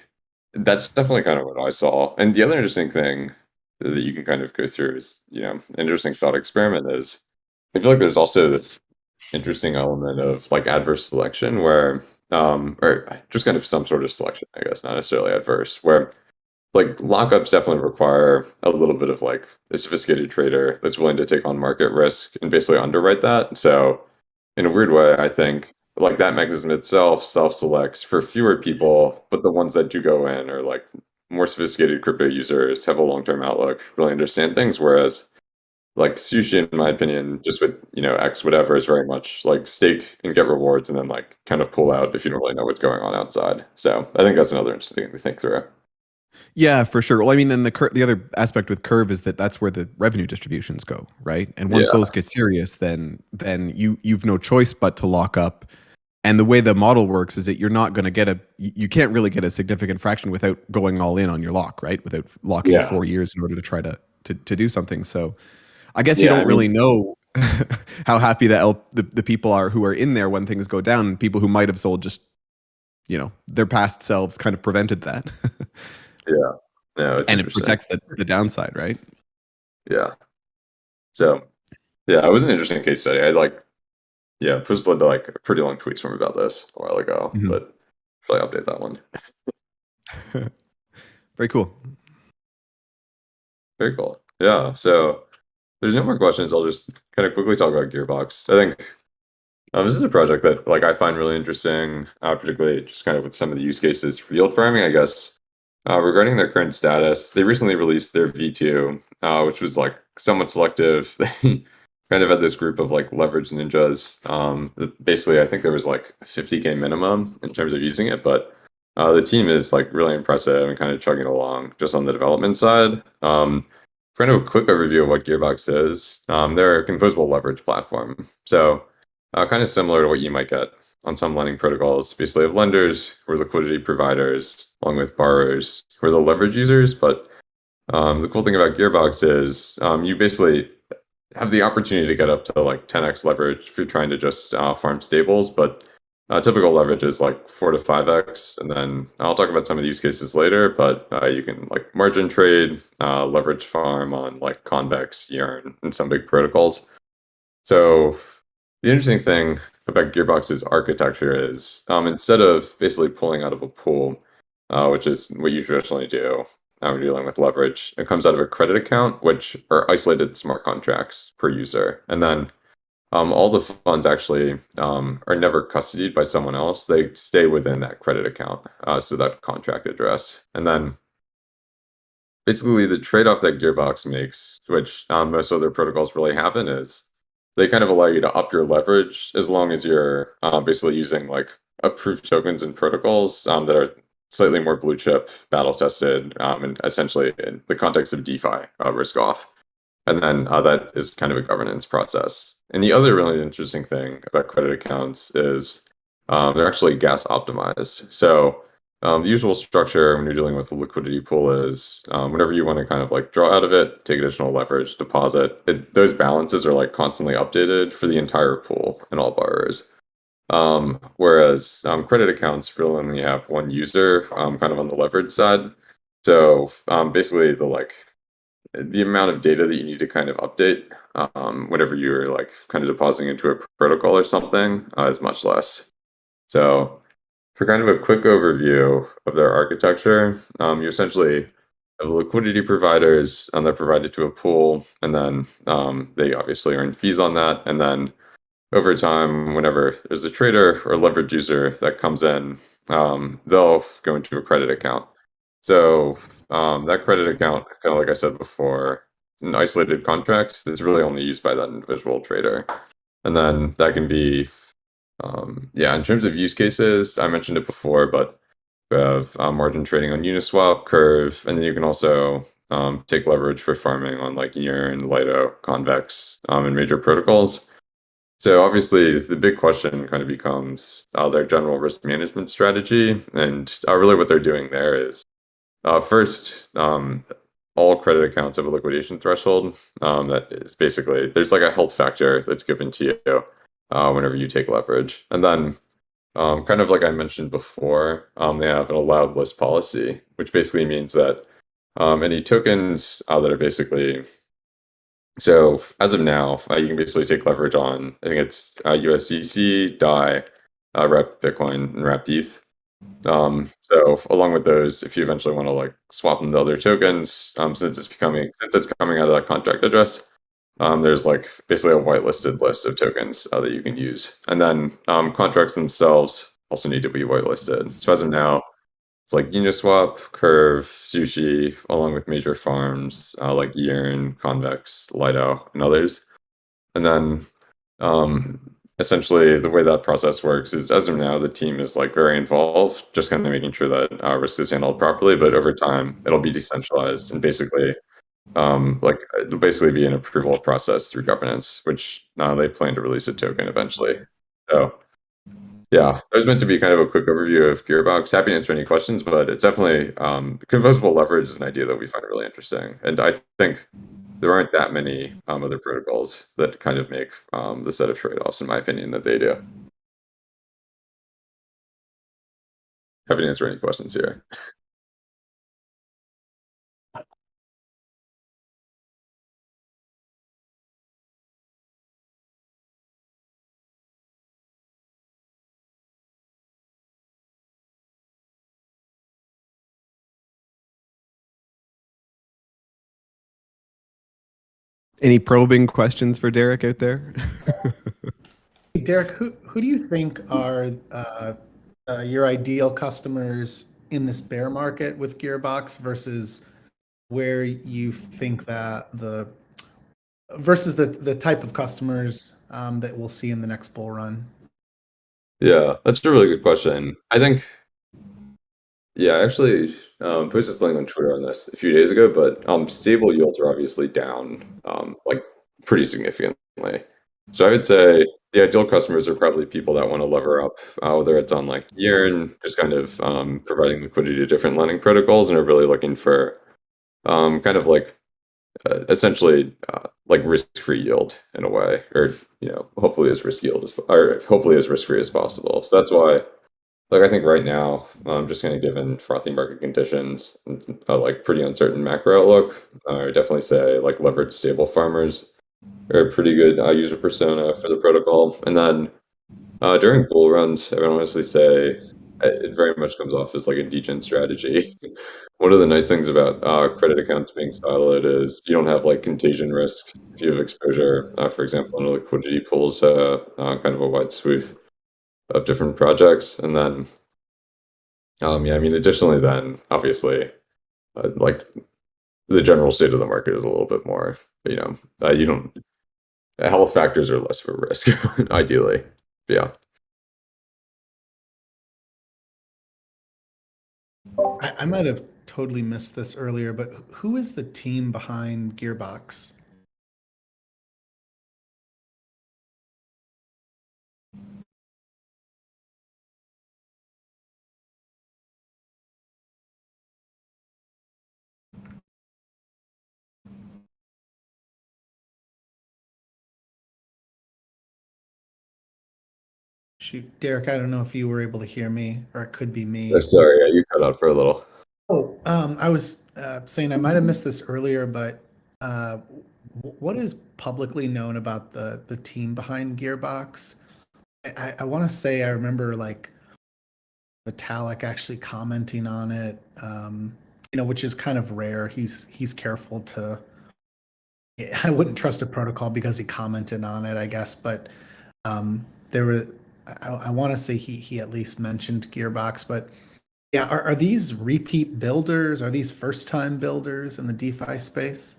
that's definitely kind of what I saw. And the other interesting thing that you can kind of go through is, an interesting thought experiment is I feel like there's also this interesting element of like adverse selection where, or just kind of some sort of selection, I guess, not necessarily adverse, where like lockups definitely require a little bit of like a sophisticated trader that's willing to take on market risk and basically underwrite that. So in a weird way, I think like that mechanism itself self-selects for fewer people, but the ones that do go in are like more sophisticated crypto users, have a long-term outlook, really understand things. Whereas like sushi, in my opinion, just with, X whatever is very much like stake and get rewards and then like kind of pull out if you don't really know what's going on outside. So I think that's another interesting thing to think through. Yeah, for sure. Well, I mean, then the other aspect with Curve is that that's where the revenue distributions go, right? And once Yeah. those get serious, then you've no choice but to lock up And the way the model works is that you're not going to get you can't really get a significant fraction without going all in on your lock, right? Without locking Yeah. 4 years in order to try to do something. So I guess you Yeah, don't I really mean, know how happy the people are who are in there when things go down. People who might have sold just, their past selves kind of prevented that. yeah. No, it's And it interesting. protects the downside, right? Yeah. So yeah, it was an interesting case study. I posted like pretty long tweets from about this a while ago, Mhm. but probably update that one. Very cool. Very cool. Yeah. So there's no more questions. I'll just kind of quickly talk about Gearbox. I think this is a project that like I find really interesting, particularly just kind of with some of the use cases for yield farming, I guess. Regarding their current status, they recently released their V2, which was like somewhat selective. They kind of had this group of like leverage ninjas. Basically, I think there was like a 50K minimum in terms of using it, but the team is like really impressive and kind of chugging along just on the development side. Kind of a quick overview of what Gearbox is. They're a composable leverage platform. So kind of similar to what you might get on some lending protocols. Basically, have lenders who are liquidity providers, along with borrowers who are the leverage users. But the cool thing about Gearbox is you basically have the opportunity to get up to like 10x leverage if you're trying to just farm stables. But typical leverage is like 4 to 5x. And then I'll talk about some of the use cases later, but you can like margin trade, leverage farm on like Convex, Yearn, and some big protocols. So the interesting thing about Gearbox's architecture is instead of basically pulling out of a pool, which is what you traditionally do when you're dealing with leverage, it comes out of a credit account, which are isolated smart contracts per user. And then all the funds actually are never custodied by someone else. They stay within that credit account, so that contract address. And then basically the trade-off that Gearbox makes, which most other protocols really haven't, is they kind of allow you to up your leverage as long as you're basically using like approved tokens and protocols that are slightly more blue chip, battle tested, and essentially in the context of DeFi, risk off. And then that is kind of a governance process. And the other really interesting thing about credit accounts is they're actually gas optimized. So the usual structure when you're dealing with a liquidity pool is whenever you want to kind of like draw out of it, take additional leverage, deposit, those balances are like constantly updated for the entire pool and all borrowers. Whereas credit accounts really only have one user kind of on the leverage side. So basically the amount of data that you need to kind of update whenever you're like kind of depositing into a protocol or something is much less. So for kind of a quick overview of their architecture, you essentially have liquidity providers that provide it to a pool, and then they obviously earn fees on that. And then over time, whenever there's a trader or leverage user that comes in, they'll go into a credit account. So that credit account, kind of like I said before, an isolated contract that's really only used by that individual trader. And then that can be in terms of use cases, I mentioned it before, but we have margin trading on Uniswap, Curve, and then you can also take leverage for farming on like Yearn, Lido, Convex, and major protocols. So obviously, the big question kind of becomes their general risk management strategy, and really what they're doing there is first, all credit accounts have a liquidation threshold. That is basically there's like a health factor that's given to you whenever you take leverage. And then, kind of like I mentioned before, they have an allowed list policy, which basically means that any tokens that are basically so as of now, you can basically take leverage on I think it's USDC, DAI, Rep Bitcoin, and Wrapped ETH. So along with those, if you eventually want to like swap them to other tokens, since it's coming out of that contract address, there's like basically a whitelisted list of tokens that you can use. And then contracts themselves also need to be whitelisted. So as of now, it's like Uniswap, Curve, Sushi, along with major farms like Yearn, Convex, Lido, and others. And then essentially the way that process works is as of now, the team is like very involved, just kind of making sure that risk is handled properly. But over time, it'll be decentralized and basically like it'll basically be an approval process through governance, which they plan to release a token eventually. So Yeah, that was meant to be kind of a quick overview of Gearbox. Happy to answer any questions, but it's definitely composable leverage is an idea that we find really interesting, and I think there aren't that many other protocols that kind of make the set of trade-offs, in my opinion, that they do. Happy to answer any questions here. Any probing questions for Derek out there? Derek, who do you think are your ideal customers in this bear market with Gearbox versus where you think that the type of customers that we'll see in the next bull run? Yeah, that's a really good question. I think, yeah, I actually posted something on Twitter on this a few days ago, but stable yields are obviously down like pretty significantly. So I would say the ideal customers are probably people that want to lever up, whether it's on like Yearn, just kind of providing liquidity to different lending protocols, and are really looking for kind of like essentially like risk-free yield in a way, or hopefully as risk yield as, or hopefully as risk-free as possible. So that's why, like, I think right now, just kind of given frothy market conditions, and, like pretty uncertain macro outlook, I would definitely say like leveraged stable farmers are a pretty good user persona for the protocol. And then during bull runs, I would honestly say it very much comes off as like a degen strategy. One of the nice things about credit accounts being siloed is you don't have like contagion risk if you have exposure, for example, in a liquidity pools, kind of a wide swath of different projects. And then, yeah, I mean, additionally, then obviously, like the general state of the market is a little bit more, you don't, health factors are less for risk, ideally. Yeah. I might have totally missed this earlier, but who is the team behind Gearbox? Shoot, Derek, I don't know if you were able to hear me, or it could be Oh, me. sorry, yeah, you cut out for a little. Oh, I was saying I might have missed this earlier, but what is publicly known about the team behind Gearbox? I want to say I remember like Vitalik actually commenting on it, which is kind of rare. He's careful to. I wouldn't trust a protocol because he commented on it, I guess, but there were. I want to say he at least mentioned Gearbox, but yeah, are these repeat builders? Are these first time builders in the DeFi space?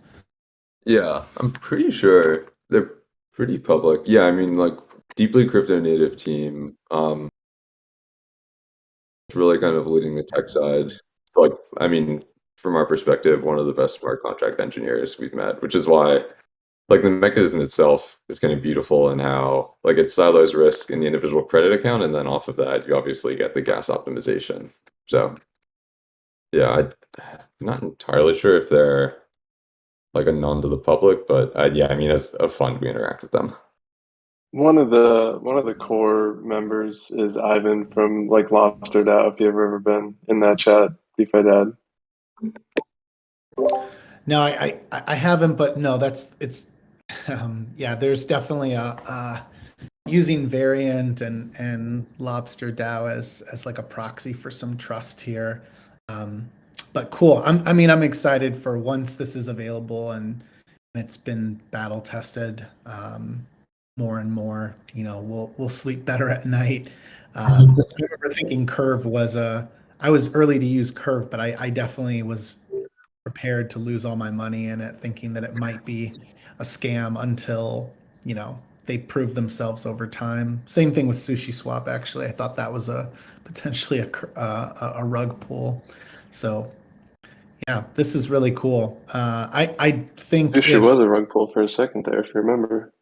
Yeah, I'm pretty sure they're pretty public. Yeah, I mean, like deeply crypto native team, really kind of leading the tech side. Like, I mean, from our perspective, one of the best smart contract engineers we've met, which is why like the mechanism itself is kind of beautiful in how like it silos risk in the individual credit account, and then off of that, you obviously get the gas optimization. So yeah, I'm not entirely sure if they're like a known to the public, but yeah, I mean, as a fund, we interact with them. One of the core members is Ivan from like Lobster DAO, if you've ever been in that chat, DeFi Dad. No, I haven't, but no, it's yeah. There's definitely a using Variant and Lobster DAO as like a proxy for some trust here. But cool. I'm excited for once this is available and it's been battle tested more and more. We'll sleep better at night. I remember thinking Curve was I was early to use Curve, but I definitely was prepared to lose all my money in it, thinking that it might be a scam until they prove themselves over time. Same thing with Sushi Swap. Actually, I thought that was a potentially a rug pull. So yeah, this is really cool. I think Sushi was a rug pull for a second there, if you remember.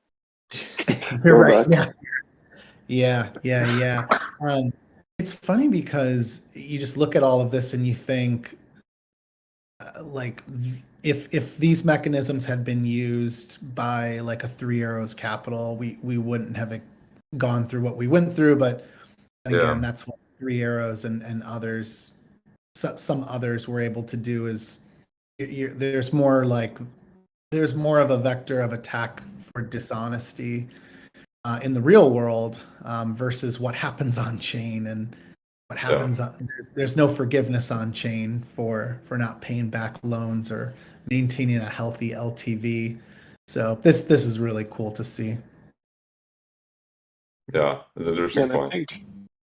you're right. Throwback. Yeah, Yeah. It's funny because you just look at all of this and you think, like, if these mechanisms had been used by like a Three Arrows Capital, we wouldn't have gone through what we went through. But Yeah, again, that's what Three Arrows and others, some others were able to do. Is there's more like there's more of a vector of attack for dishonesty in the real world versus what happens on chain. And what yeah, happens there's no forgiveness on chain for not paying back loans or maintaining a healthy LTV. So this is really cool to see. yeah. It's an Yeah, interesting and I point. think,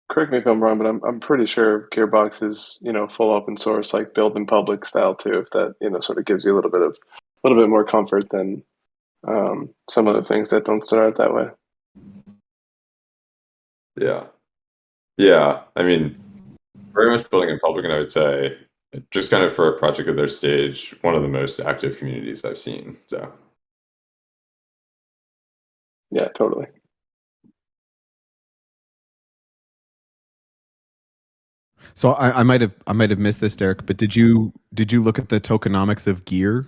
correct me if I'm wrong, but I'm pretty sure Gearbox is, full open source, like build in public style too, if that, sort of gives you a little bit more comfort than some of the things that don't start out that way. Yeah, yeah. I mean, very much building in public, and I would say just kind of for a project of their stage, one of the most active communities I've seen. So Yeah, totally. So I might have missed this, Derek, but did you look at the tokenomics of gear?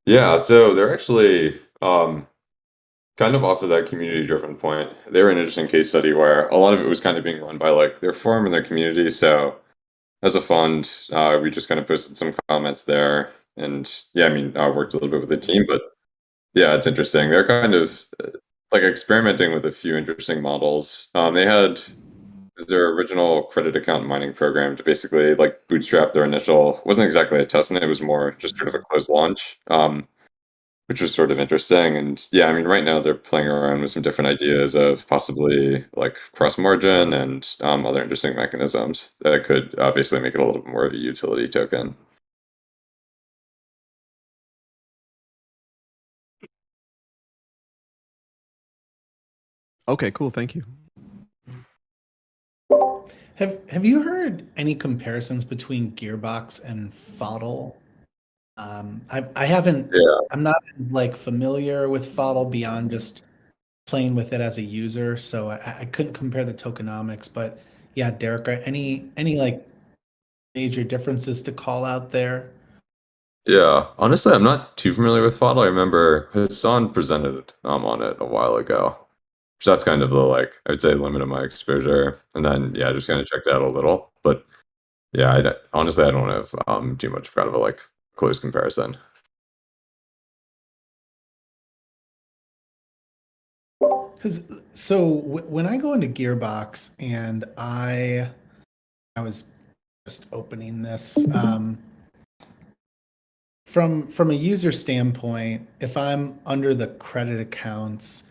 yeah, so they're actually kind of off of that community driven point. They were an interesting case study where a lot of it was kind of being run by like their forum and their community. So as a fund, we just kind of posted some comments there, and yeah, I mean, I worked a little bit with the team, but yeah, it's interesting. They're kind of like experimenting with a few interesting models. They had their original credit account mining program to basically like bootstrap their initial, wasn't exactly a testnet, it was more just sort of a closed launch, which was sort of interesting. And yeah, I mean, right now they're playing around with some different ideas of possibly like cross margin and other interesting mechanisms that could basically make it a little bit more of a utility token. Okay, cool. Thank you. Have you heard any comparisons between Gearbox and Fodl? I haven't. Yeah, I'm not like familiar with Fodl beyond just playing with it as a user, so I couldn't compare the tokenomics. But yeah, Derek, are any like major differences to call out there? yeah. Honestly, I'm not too familiar with Fodl. I remember Hassan presented on it a while ago. So that's kind of the like I would say limit of my exposure, and then yeah, just kind of checked out a little. But yeah, honestly I don't have too much of kind of a like close comparison. 'Cause so when I go into Gearbox and I was just opening this from a user standpoint, if I'm under the credit accounts,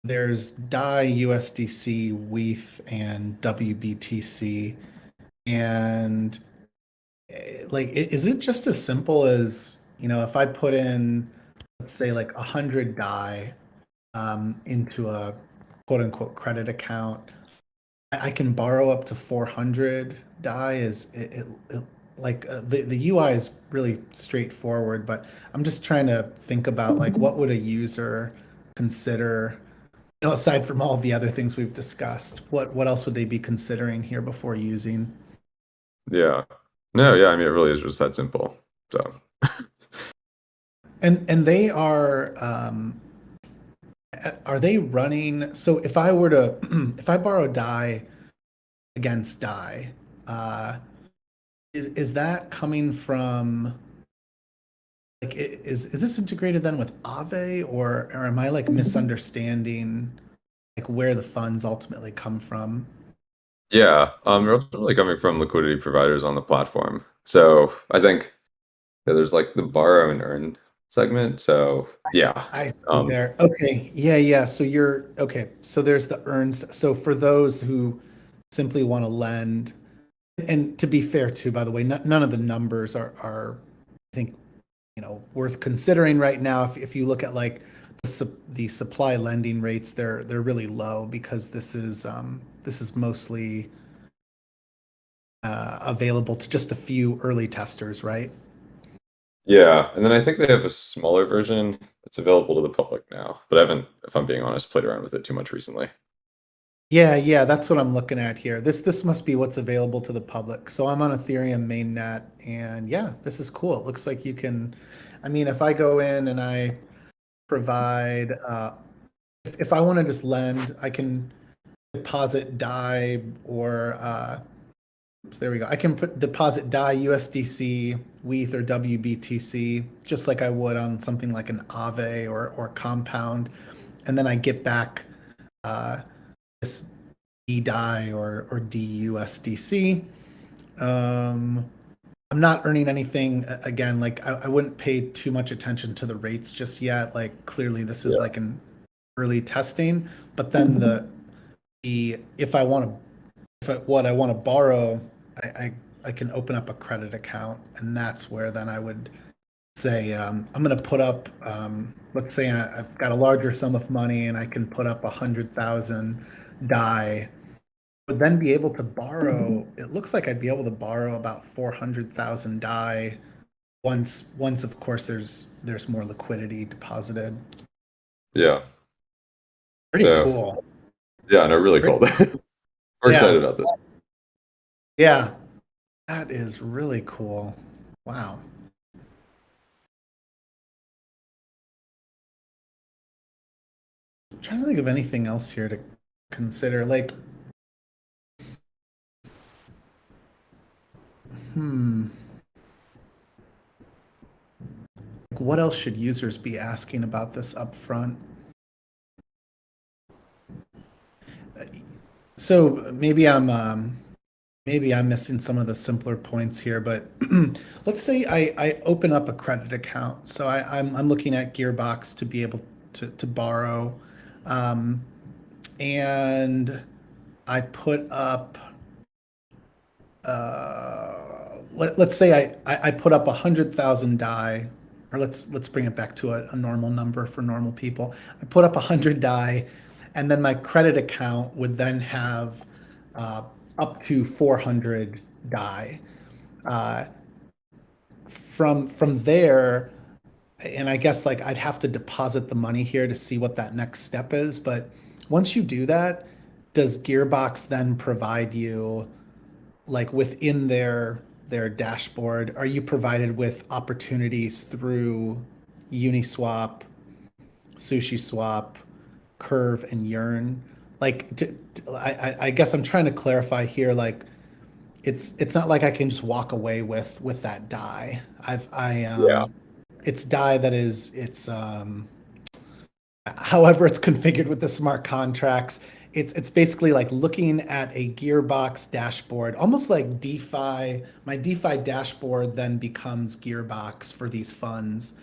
there's DAI, USDC, WETH, and WBTC. And like, is it just as simple as, if I put in, let's say, like 100 DAI into a quote unquote credit account, I can borrow up to 400 DAI? Is it like the UI is really straightforward, but I'm just trying to think about like what would a user consider, aside from all the other things we've discussed, what else would they be considering here before using? Yeah. No, yeah, I mean it really is just that simple. So And they are they running? So if I were to if I borrow DAI against DAI, uh, is that coming from like is this integrated then with Aave, or am I like misunderstanding like where the funds ultimately come from? yeah, they're ultimately coming from liquidity providers on the platform. So I think yeah, there's like the borrow and earn segment. So yeah. I see Um there. Okay. Yeah. So you're okay. So there's the earns. So for those who simply want to lend, and to be fair too, by the way, none of the numbers are, I think, worth considering right now. If you look at like the supply lending rates, they're really low because this is mostly available to just a few early testers, right? yeah, and then I think they have a smaller version that's available to the public now, but I haven't, if I'm being honest, played around with it too much recently. Yeah, that's what I'm looking at here. This must be what's available to the public. So I'm on Ethereum mainnet, and yeah, this is cool. It looks like you can, I mean, if I go in and I provide, if I want to just lend, I can deposit DAI or so there we go. I can deposit DAI, USDC, WETH, or WBTC, just like I would on something like an Aave or Compound, and then I get back this DDAI or DUSDC. I'm not earning anything again. Like I wouldn't pay too much attention to the rates just yet. Like clearly this is Yeah. like an early testing, but then the if I want to what I want to borrow, I can open up a credit account, and that's where then I would say I'm going to put up. Let's say I've got a larger sum of money, and I can put up 100,000 DAI. Would then be able to borrow. It looks like I'd be able to borrow about 400,000 DAI once of course there's more liquidity deposited. Yeah. Pretty So, cool. yeah, no, really cool. We're excited about this. Yeah, that is really cool. Wow. I'm trying to think of anything else here to consider. Like, what else should users be asking about this up front? So maybe I'm missing some of the simpler points here, but let's say I open up a credit account. So I'm looking at Gearbox to be able to borrow, and I put up. Let's say I put up 100,000 DAI, or let's bring it back to a normal number for normal people. I put up 100 DAI, and then my credit account would then have up to 400 DAI. From there, and I guess like I'd have to deposit the money here to see what that next step is. But once you do that, does Gearbox then provide you, like within their dashboard, are you provided with opportunities through Uniswap, SushiSwap, Curve, and Yearn? Like, I guess I'm trying to clarify here. Like, it's not like I can just walk away with that DAI. Yeah. It's DAI that is however it's configured with the smart contracts. It's basically like looking at a Gearbox dashboard, almost like DeFi. My DeFi dashboard then becomes Gearbox for these funds.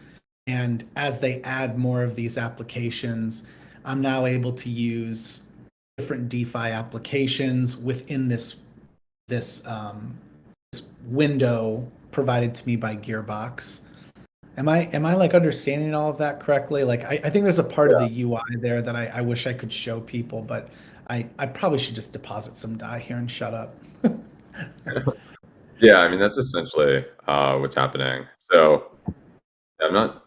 And as they add more of these applications, I'm now able to use different DeFi applications within this window provided to me by Gearbox. Am I like understanding all of that correctly? Like I think there's a part of the UI there that I wish I could show people, but I probably should just deposit some DAI here and shut up. Yeah, I mean, that's essentially what's happening. So I'm not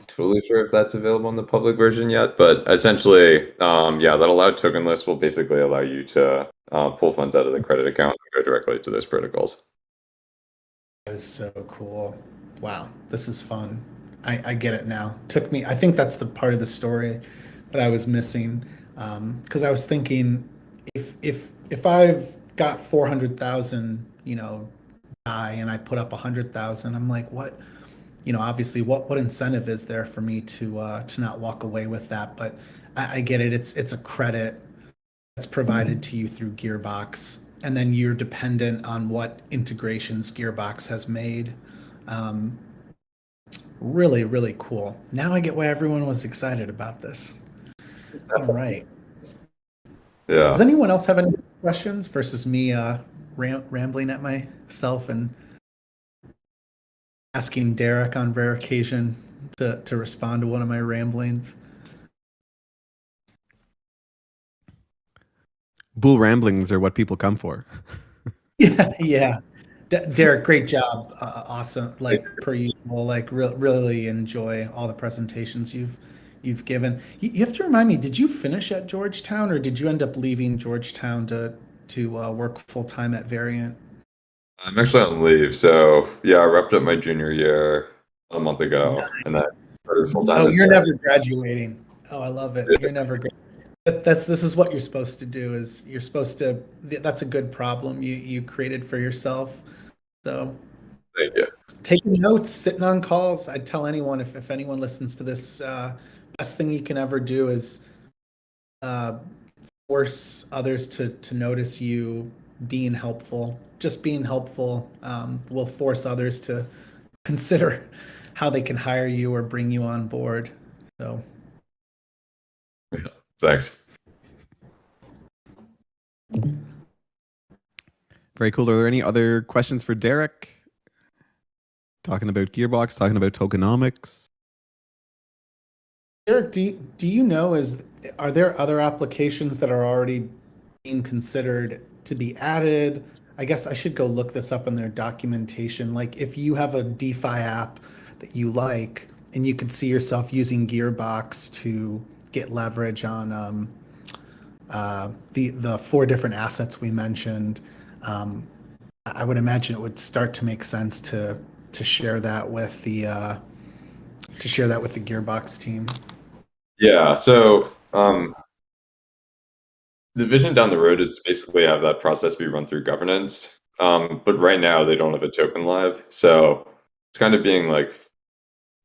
totally sure if that's available in the public version yet, but essentially, yeah, that allowed token list will basically allow you to pull funds out of the credit account and go directly to those protocols. That is so cool. Wow, this is fun. I get it now. Took me, I think that's the part of the story that I was missing. Because I was thinking if I've got 400,000, DAI, and I put up 100,000, I'm like, what, obviously what incentive is there for me to not walk away with that? But I get it. It's a credit that's provided to you through Gearbox, and then you're dependent on what integrations Gearbox has made. Really, really cool. Now I get why everyone was excited about this. All right. Yeah. Does anyone else have any questions versus me rambling at myself and asking Derek on rare occasion to respond to one of my ramblings? Bull ramblings are what people come for. Yeah. Derek, great job. Awesome. Like per usual, like really enjoy all the presentations you've given. You have to remind me, did you finish at Georgetown or did you end up leaving Georgetown to work full time at Variant? I'm actually on leave, so yeah, I wrapped up my junior year a month ago, and then started full time Oh, at you're Barry. never graduating. Oh, I love it. You're never this is what you're supposed to do is you're supposed to that's a good problem you created for yourself. So Thank you. taking notes, sitting on calls. I'd tell anyone if anyone listens to this, best thing you can ever do is uh, force others to notice you being helpful. Just being helpful will force others to consider how they can hire you or bring you on board. So Thanks. Very cool. Are there any other questions for Derek? Talking about Gearbox, talking about tokenomics. Eric, do you know are there other applications that are already being considered to be added? I guess I should go look this up in their documentation. Like if you have a DeFi app that you like and you could see yourself using Gearbox to get leverage on the four different assets we mentioned, I would imagine it would start to make sense to share that with the Gearbox team. Yeah, so the vision down the road is to basically have that process be run through governance. But right now they don't have a token live, so it's kind of being like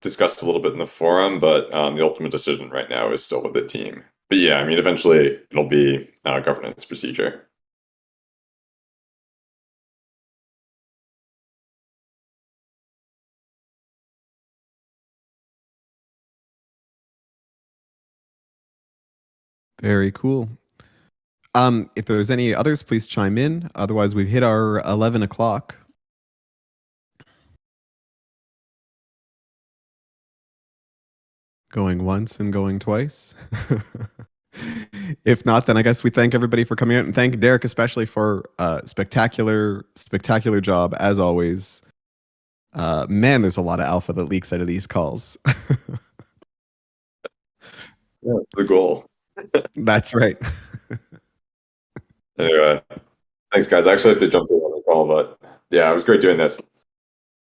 discussed a little bit in the forum, but the ultimate decision right now is still with the team. But yeah, I mean, eventually it'll be a governance procedure. Very cool. If there's any others, please chime in. Otherwise, we've hit our 11 o'clock. Going once and going twice. If not, then I guess we thank everybody for coming out and thank Derek especially for spectacular job as always. Man, there's a lot of alpha that leaks out of these calls. Yeah, the goal. That's right. Anyway, thanks guys. I actually have to jump in on the call, but yeah, it was great doing this.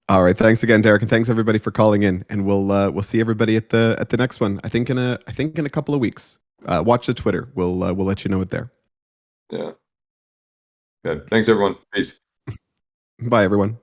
All right, thanks again, Derek, and thanks everybody for calling in. And we'll see everybody at the next one. I think in a couple of weeks. Watch the Twitter. We'll let you know it there. Yeah. Good. Thanks everyone. Peace. Bye, everyone.